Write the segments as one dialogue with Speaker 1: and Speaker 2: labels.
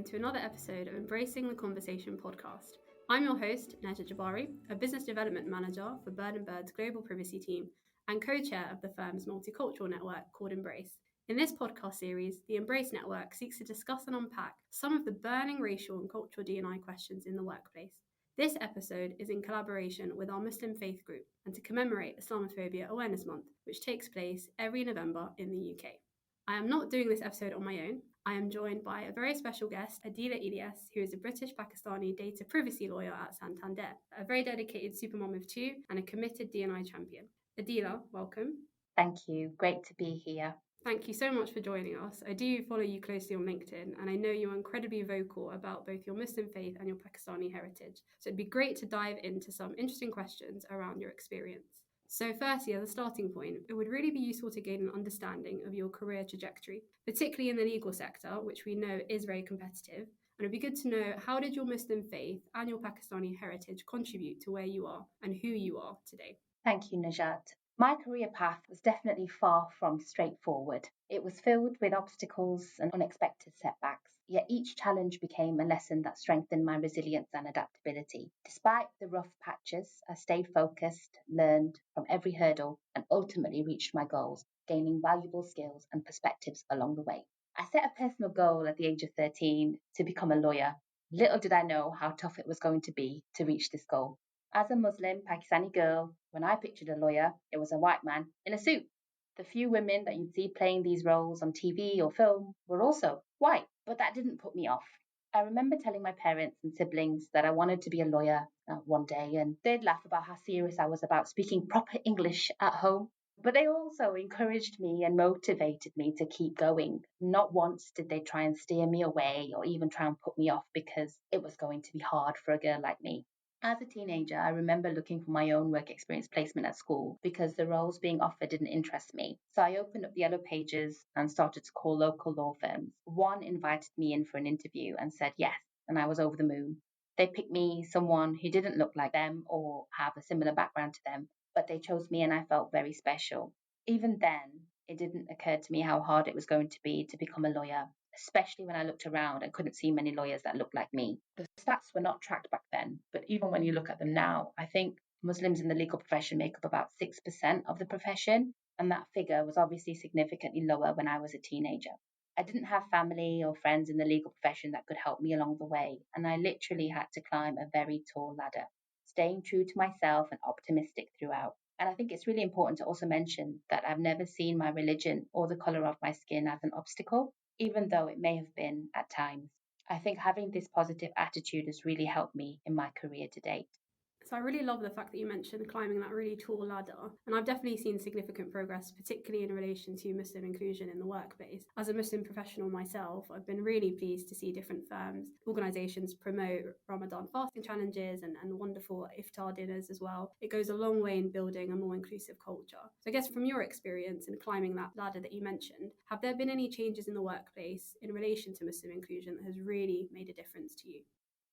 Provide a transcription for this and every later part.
Speaker 1: to another episode of Embracing the Conversation podcast. I'm your host, Najat Jebari, a business development manager for Bird & Bird's global privacy team and co-chair of the firm's multicultural network called Embrace. In this podcast series, the Embrace Network seeks to discuss and unpack some of the burning racial and cultural D&I questions in the workplace. This episode is in collaboration with our Muslim faith group and to commemorate Islamophobia Awareness Month, which takes place every November in the UK. I am not doing this episode on my own. I am joined by a very special guest, Adilah Ilyas, who is a British Pakistani data privacy lawyer at Santander, a very dedicated supermom of two and a committed D&I champion. Adilah, welcome.
Speaker 2: Thank you. Great to be here.
Speaker 1: Thank you so much for joining us. I do follow you closely on LinkedIn, and I know you're incredibly vocal about both your Muslim faith and your Pakistani heritage. So it'd be great to dive into some interesting questions around your experience. So firstly, as a starting point, it would really be useful to gain an understanding of your career trajectory, particularly in the legal sector, which we know is very competitive. And it'd be good to know, how did your Muslim faith and your Pakistani heritage contribute to where you are and who you are today?
Speaker 2: Thank you, Najat. My career path was definitely far from straightforward. It was filled with obstacles and unexpected setbacks, yet each challenge became a lesson that strengthened my resilience and adaptability. Despite the rough patches, I stayed focused, learned from every hurdle, and ultimately reached my goals, gaining valuable skills and perspectives along the way. I set a personal goal at the age of 13 to become a lawyer. Little did I know how tough it was going to be to reach this goal. As a Muslim Pakistani girl, when I pictured a lawyer, it was a white man in a suit. The few women that you'd see playing these roles on TV or film were also white, but that didn't put me off. I remember telling my parents and siblings that I wanted to be a lawyer one day, and they'd laugh about how serious I was about speaking proper English at home. But they also encouraged me and motivated me to keep going. Not once did they try and steer me away or even try and put me off because it was going to be hard for a girl like me. As a teenager, I remember looking for my own work experience placement at school because the roles being offered didn't interest me. So I opened up the yellow pages and started to call local law firms. One invited me in for an interview and said yes, and I was over the moon. They picked me, someone who didn't look like them or have a similar background to them, but they chose me and I felt very special. Even then, it didn't occur to me how hard it was going to be to become a lawyer, especially when I looked around and couldn't see many lawyers that looked like me. The stats were not tracked back then, but even when you look at them now, I think Muslims in the legal profession make up about 6% of the profession, and that figure was obviously significantly lower when I was a teenager. I didn't have family or friends in the legal profession that could help me along the way, and I literally had to climb a very tall ladder, staying true to myself and optimistic throughout. And I think it's really important to also mention that I've never seen my religion or the colour of my skin as an obstacle, even though it may have been at times. I think having this positive attitude has really helped me in my career to date.
Speaker 1: So I really love the fact that you mentioned climbing that really tall ladder. And I've definitely seen significant progress, particularly in relation to Muslim inclusion in the workplace. As a Muslim professional myself, I've been really pleased to see different firms, organisations promote Ramadan fasting challenges and wonderful iftar dinners as well. It goes a long way in building a more inclusive culture. So I guess from your experience in climbing that ladder that you mentioned, have there been any changes in the workplace in relation to Muslim inclusion that has really made a difference to you?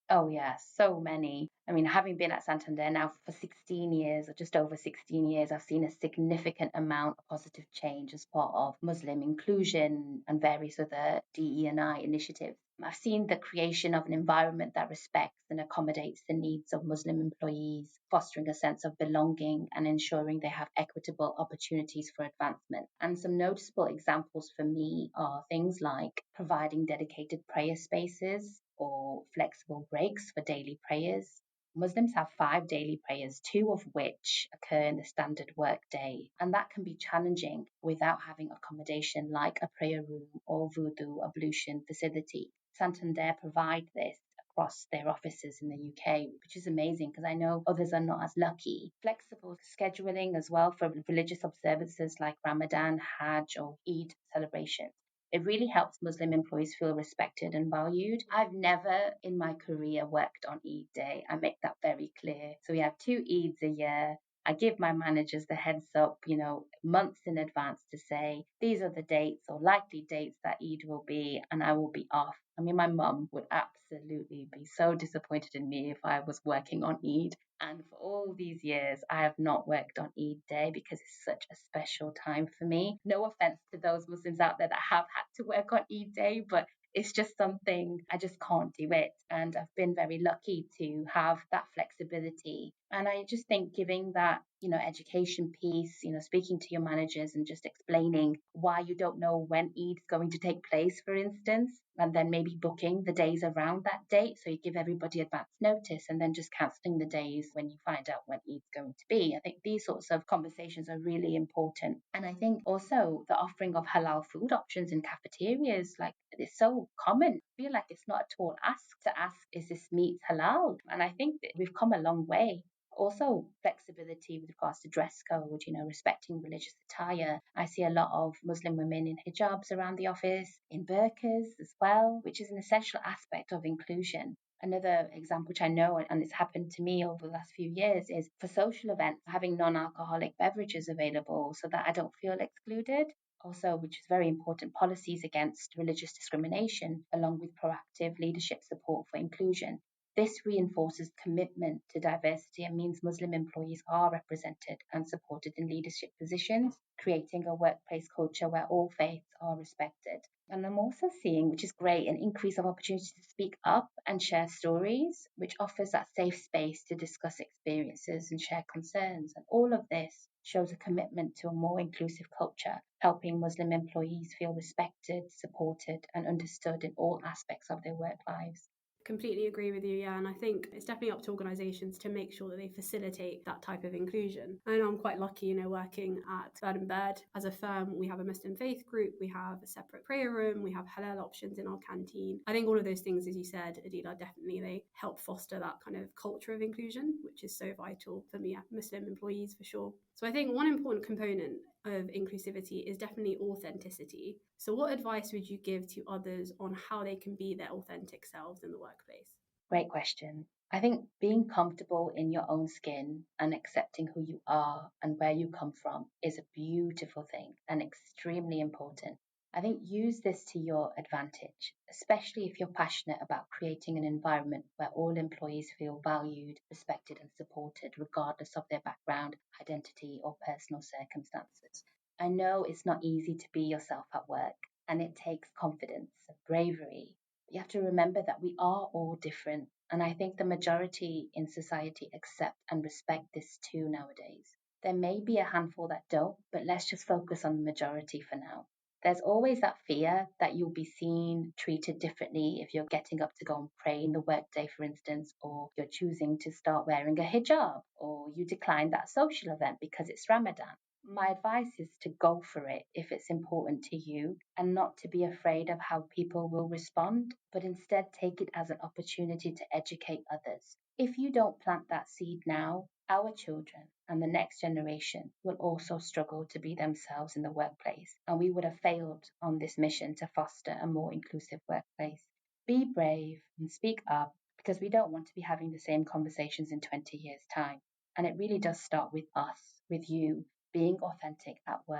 Speaker 2: Oh, yeah, so many. I mean, having been at Santander now for 16 years or just over 16 years, I've seen a significant amount of positive change as part of Muslim inclusion and various other DE&I initiatives. I've seen the creation of an environment that respects and accommodates the needs of Muslim employees, fostering a sense of belonging and ensuring they have equitable opportunities for advancement. And some noticeable examples for me are things like providing dedicated prayer spaces or flexible breaks for daily prayers. Muslims have 5 daily prayers, 2 of which occur in the standard work day, and that can be challenging without having accommodation like a prayer room or wudu ablution facility. Santander provide this across their offices in the UK, which is amazing because I know others are not as lucky. Flexible scheduling as well for religious observances like Ramadan, Hajj or Eid celebrations. It really helps Muslim employees feel respected and valued. I've never in my career worked on Eid Day. I make that very clear. So we have 2 Eids a year. I give my managers the heads up, months in advance to say, these are the dates or likely dates that Eid will be, and I will be off. I mean, my mum would absolutely be so disappointed in me if I was working on Eid. And for all these years, I have not worked on Eid Day because it's such a special time for me. No offense to those Muslims out there that have had to work on Eid Day, but It's just something I just can't do it. And I've been very lucky to have that flexibility. And I just think giving that, education piece, speaking to your managers and just explaining why you don't know when Eid's going to take place, for instance, and then maybe booking the days around that date. So you give everybody advance notice and then just cancelling the days when you find out when Eid's going to be. I think these sorts of conversations are really important. And I think also the offering of halal food options in cafeterias, like it's so common. I feel like it's not at all to ask, is this meat halal? And I think that we've come a long way. Also, flexibility with regards to dress code, respecting religious attire. I see a lot of Muslim women in hijabs around the office, in burqas as well, which is an essential aspect of inclusion. Another example, which I know, and it's happened to me over the last few years, is for social events, having non-alcoholic beverages available so that I don't feel excluded. Also, which is very important, policies against religious discrimination, along with proactive leadership support for inclusion. This reinforces commitment to diversity and means Muslim employees are represented and supported in leadership positions, creating a workplace culture where all faiths are respected. And I'm also seeing, which is great, an increase of opportunity to speak up and share stories, which offers that safe space to discuss experiences and share concerns. And all of this shows a commitment to a more inclusive culture, helping Muslim employees feel respected, supported, and understood in all aspects of their work lives.
Speaker 1: Completely agree with you, yeah, and I think it's definitely up to organisations to make sure that they facilitate that type of inclusion. I know I'm quite lucky, working at Bird and Bird. As a firm, we have a Muslim faith group, we have a separate prayer room, we have halal options in our canteen. I think all of those things, as you said, Adilah, definitely they help foster that kind of culture of inclusion, which is so vital for me, Muslim employees for sure. So I think one important component of inclusivity is definitely authenticity. So what advice would you give to others on how they can be their authentic selves in the workplace?
Speaker 2: Great question. I think being comfortable in your own skin and accepting who you are and where you come from is a beautiful thing and extremely important. I think use this to your advantage, especially if you're passionate about creating an environment where all employees feel valued, respected, and supported, regardless of their background, identity, or personal circumstances. I know it's not easy to be yourself at work, and it takes confidence and bravery. You have to remember that we are all different, and I think the majority in society accept and respect this too nowadays. There may be a handful that don't, but let's just focus on the majority for now. There's always that fear that you'll be seen, treated differently if you're getting up to go and pray in the workday, for instance, or you're choosing to start wearing a hijab, or you decline that social event because it's Ramadan. My advice is to go for it if it's important to you and not to be afraid of how people will respond, but instead take it as an opportunity to educate others. If you don't plant that seed now, our children and the next generation will also struggle to be themselves in the workplace, and we would have failed on this mission to foster a more inclusive workplace. Be brave and speak up because we don't want to be having the same conversations in 20 years' time. And it really does start with us, with you, being authentic at work,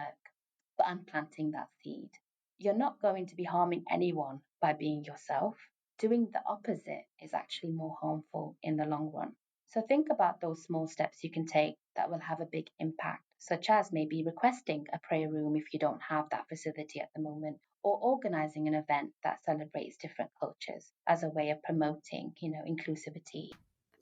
Speaker 2: but I'm planting that seed. You're not going to be harming anyone by being yourself. Doing the opposite is actually more harmful in the long run. So think about those small steps you can take that will have a big impact, such as maybe requesting a prayer room if you don't have that facility at the moment, or organizing an event that celebrates different cultures as a way of promoting, inclusivity.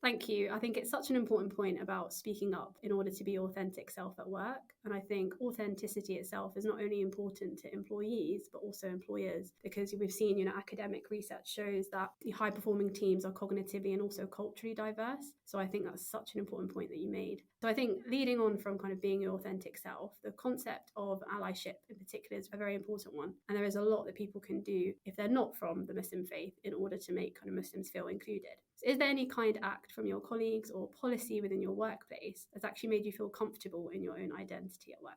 Speaker 1: Thank you. I think it's such an important point about speaking up in order to be authentic self at work. And I think authenticity itself is not only important to employees, but also employers, because we've seen, academic research shows that the high performing teams are cognitively and also culturally diverse. So I think that's such an important point that you made. So I think leading on from kind of being your authentic self, the concept of allyship in particular is a very important one. And there is a lot that people can do if they're not from the Muslim faith in order to make kind of Muslims feel included. So is there any kind act from your colleagues or policy within your workplace that's actually made you feel comfortable in your own identity at work?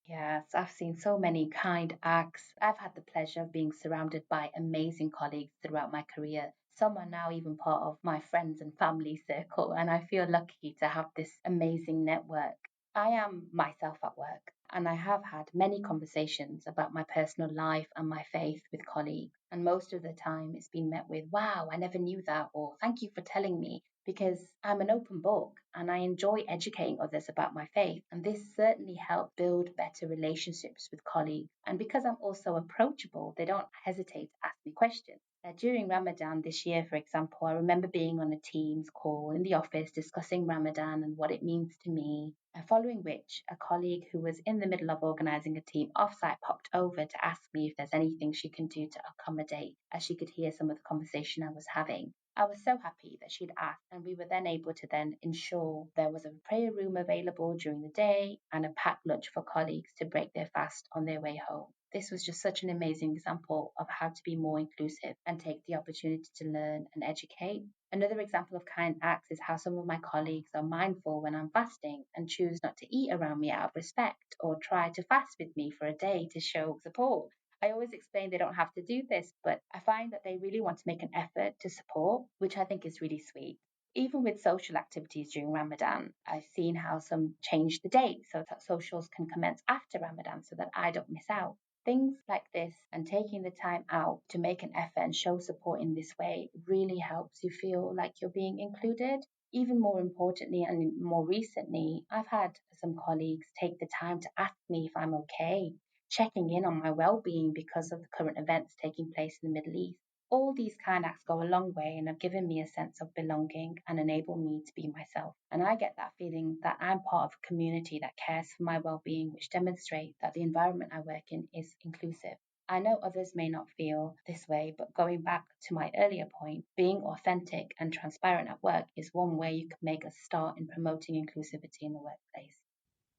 Speaker 2: Yes, I've seen so many kind acts. I've had the pleasure of being surrounded by amazing colleagues throughout my career. Some are now even part of my friends and family circle, and I feel lucky to have this amazing network. I am myself at work, and I have had many conversations about my personal life and my faith with colleagues. And most of the time, it's been met with, wow, I never knew that, or thank you for telling me. because I'm an open book and I enjoy educating others about my faith. And this certainly helped build better relationships with colleagues. And because I'm also approachable, they don't hesitate to ask me questions. During Ramadan this year, for example, I remember being on a Teams call in the office discussing Ramadan and what it means to me. And following which, a colleague who was in the middle of organising a team offsite popped over to ask me if there's anything she can do to accommodate, as she could hear some of the conversation I was having. I was so happy that she'd asked, and we were then able to then ensure there was a prayer room available during the day and a packed lunch for colleagues to break their fast on their way home. This was just such an amazing example of how to be more inclusive and take the opportunity to learn and educate. Another example of kind acts is how some of my colleagues are mindful when I'm fasting and choose not to eat around me out of respect or try to fast with me for a day to show support. I always explain they don't have to do this, but I find that they really want to make an effort to support, which I think is really sweet. Even with social activities during Ramadan, I've seen how some change the date so that socials can commence after Ramadan so that I don't miss out. Things like this and taking the time out to make an effort and show support in this way really helps you feel like you're being included. Even more importantly and more recently, I've had some colleagues take the time to ask me if I'm okay, checking in on my well-being because of the current events taking place in the Middle East. All these kind acts go a long way and have given me a sense of belonging and enable me to be myself. And I get that feeling that I'm part of a community that cares for my well-being, which demonstrates that the environment I work in is inclusive. I know others may not feel this way, but going back to my earlier point, being authentic and transparent at work is one way you can make a start in promoting inclusivity in the workplace.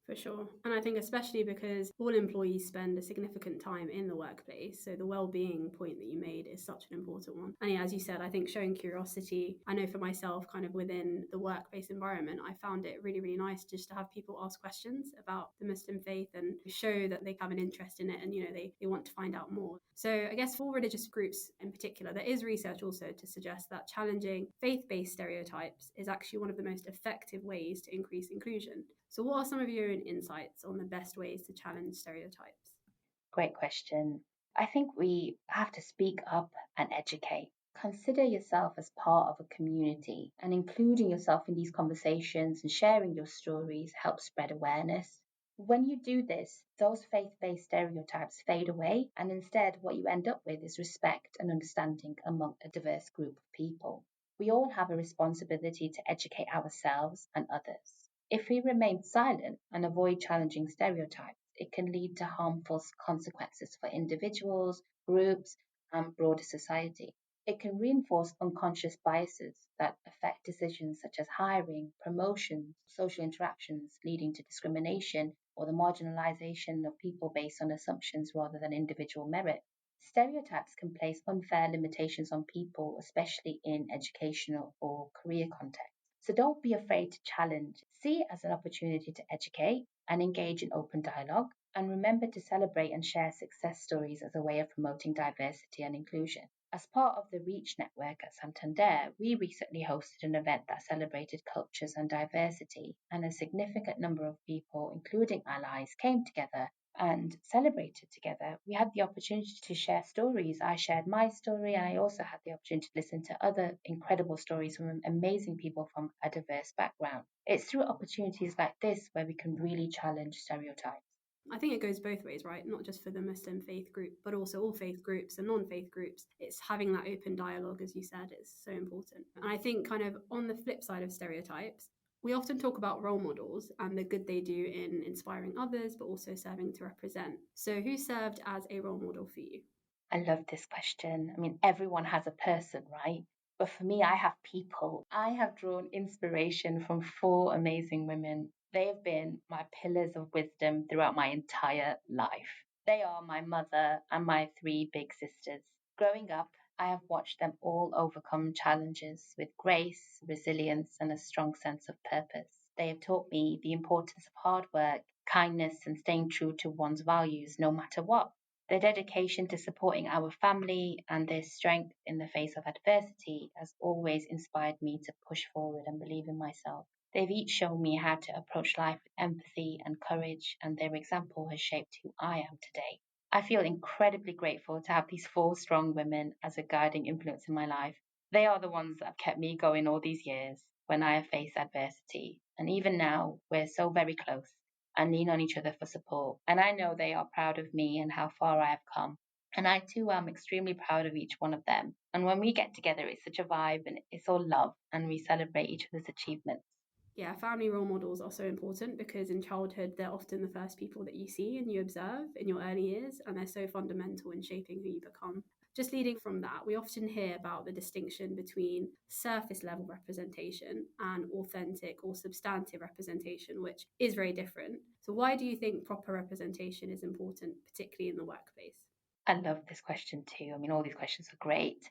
Speaker 1: For sure. And I think especially because all employees spend a significant time in the workplace. So the well-being point that you made is such an important one. And yeah, as you said, I think showing curiosity, I know for myself, kind of within the workplace environment, I found it really, really nice just to have people ask questions about the Muslim faith and show that they have an interest in it and, they want to find out more. So I guess for religious groups in particular, there is research also to suggest that challenging faith-based stereotypes is actually one of the most effective ways to increase inclusion. So what are some of your own insights on the best ways to challenge stereotypes?
Speaker 2: Great question. I think we have to speak up and educate. Consider yourself as part of a community, and including yourself in these conversations and sharing your stories helps spread awareness. When you do this, those faith based stereotypes fade away, and instead, what you end up with is respect and understanding among a diverse group of people. We all have a responsibility to educate ourselves and others. If we remain silent and avoid challenging stereotypes, it can lead to harmful consequences for individuals, groups, and broader society. It can reinforce unconscious biases that affect decisions such as hiring, promotions, social interactions, leading to discrimination or the marginalization of people based on assumptions rather than individual merit. Stereotypes can place unfair limitations on people, especially in educational or career contexts. So don't be afraid to challenge. See it as an opportunity to educate and engage in open dialogue. And remember to celebrate and share success stories as a way of promoting diversity and inclusion. As part of the Reach Network at Santander, we recently hosted an event that celebrated cultures and diversity, and a significant number of people, including allies, came together and celebrated together. We had the opportunity to share stories. I shared my story, and I also had the opportunity to listen to other incredible stories from amazing people from a diverse background. It's through opportunities like this where we can really challenge stereotypes.
Speaker 1: I think it goes both ways, right? Not just for the Muslim faith group, but also all faith groups and non-faith groups. It's having that open dialogue, as you said, is so important. And I think kind of on the flip side of stereotypes, we often talk about role models and the good they do in inspiring others, but also serving to represent. So who served as a role model for you?
Speaker 2: I love this question. I mean, everyone has a person, right? But for me, I have people. I have drawn inspiration from four amazing women. They have been my pillars of wisdom throughout my entire life. They are my mother and my three big sisters. Growing up, I have watched them all overcome challenges with grace, resilience, and a strong sense of purpose. They have taught me the importance of hard work, kindness, and staying true to one's values no matter what. Their dedication to supporting our family and their strength in the face of adversity has always inspired me to push forward and believe in myself. They've each shown me how to approach life with empathy and courage, and their example has shaped who I am today. I feel incredibly grateful to have these four strong women as a guiding influence in my life. They are the ones that have kept me going all these years. when I face adversity. And even now, we're so very close and lean on each other for support. And I know they are proud of me and how far I have come. And I too am extremely proud of each one of them. And when we get together, it's such a vibe and it's all love and we celebrate each other's achievements.
Speaker 1: Yeah, family role models are so important because in childhood, they're often the first people that you see and you observe in your early years, and they're so fundamental in shaping who you become. Just leading from that, we often hear about the distinction between surface level representation and authentic or substantive representation, which is very different. So, why do you think proper representation is important, particularly in the workplace?
Speaker 2: I love this question too. I mean, all these questions are great.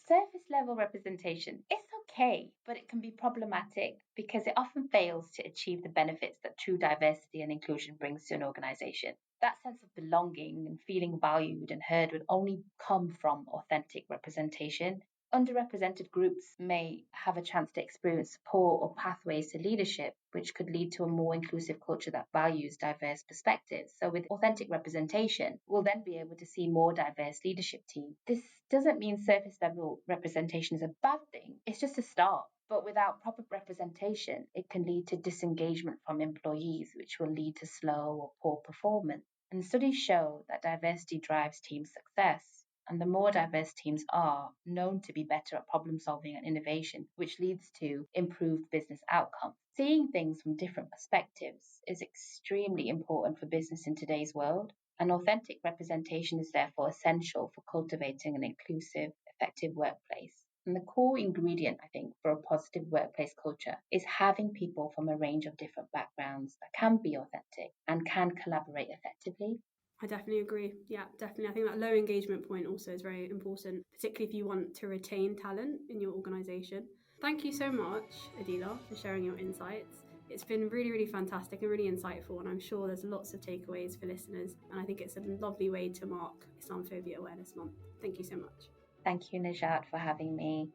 Speaker 2: Surface level representation is okay, but it can be problematic because it often fails to achieve the benefits that true diversity and inclusion brings to an organization. That sense of belonging and feeling valued and heard would only come from authentic representation. Underrepresented groups may have a chance to experience support or pathways to leadership, which could lead to a more inclusive culture that values diverse perspectives. So, with authentic representation, we'll then be able to see more diverse leadership teams. This doesn't mean surface level representation is a bad thing, it's just a start. But without proper representation, it can lead to disengagement from employees, which will lead to slow or poor performance. And studies show that diversity drives team success. And the more diverse teams are known to be better at problem solving and innovation, which leads to improved business outcomes. Seeing things from different perspectives is extremely important for business in today's world. And authentic representation is therefore essential for cultivating an inclusive, effective workplace. And the core ingredient, I think, for a positive workplace culture is having people from a range of different backgrounds that can be authentic and can collaborate effectively.
Speaker 1: I definitely agree. Yeah, definitely. I think that low engagement point also is very important, particularly if you want to retain talent in your organisation. Thank you so much, Adilah, for sharing your insights. It's been really, really fantastic and really insightful, and I'm sure there's lots of takeaways for listeners. And I think it's a lovely way to mark Islamophobia Awareness Month. Thank you so much.
Speaker 2: Thank you, Najat, for having me.